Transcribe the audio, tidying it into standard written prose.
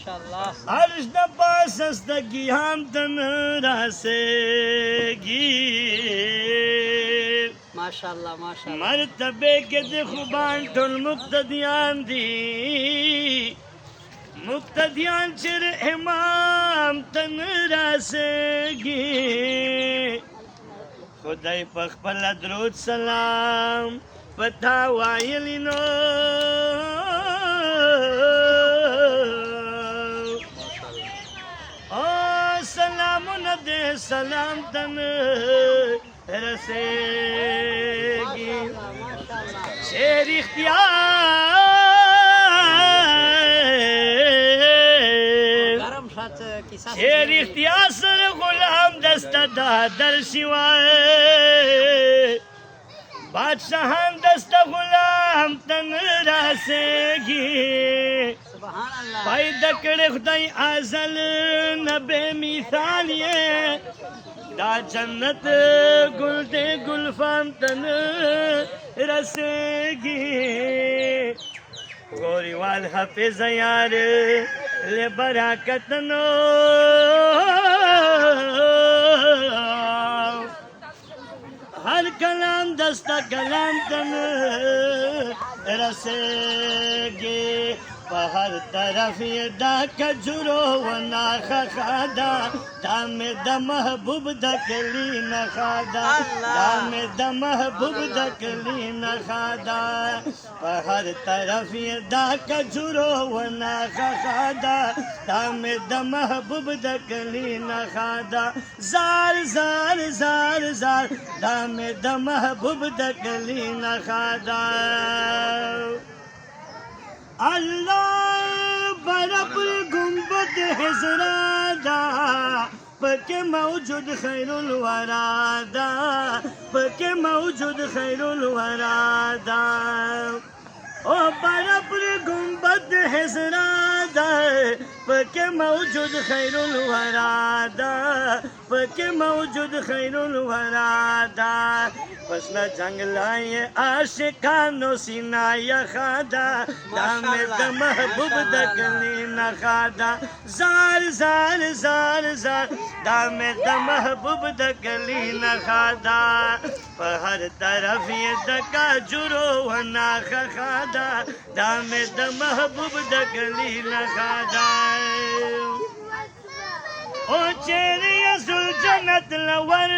माशाल्लाह अर्श न पासस्तगी हम तन रासेगी माशाल्लाह माशाल्लाह मरतबे के खुबान तुल मुक्तदियान दी मुक्तदियान चिर इमाम तन रासेगी खुदाई पखपल दरूद सलाम पता वायलिनो ओ सलाम न दे सलाम तन रसेगी शेर गरम साथ किसा शेर इख्तियार सर गुलाम दस्ता दादर शिवाए बादशाहान दस्ता गुलाम तन रासेगी सुभान अल्लाह भाई दकड़े खुदाई आजल नबे मिसाल ये दा जन्नत गुल दे गुलफाम तन रसेगी गोरीवाल हफिज यार ले बराकत नो हर कलाम दस्ता कलाम तन रसेगी हर तरफ ये दा कजुरो वना खादा दाम द महबूब दकली न खादा दाम द महबूब दकली न खादा हर तरफ ये दा कजुरो वना खादा दाम द महबूब दकली न खादा जार जार जार जार दाम द महबूब दकली न खादा अल्लाह बरब गुम्बद हिजरादा पके मौजूद खैरुल वरादा पके मौजूद खैरुल वरादा ओ बरब गुम्बद हिजरादा पके मौजूद खैरुल वरादा पके मौजूद खैरुल वरादा फसला जंगलाए आशिकानो सीना या खादा दामे द महबूब दकली न खादा जार जार जार जार दामे द महबूब दकली न खादा हर तरफ ये दका जुरो वना खादा दामे द महबूब दकली न खादा ओ चेरिया सुल जन्नत लवर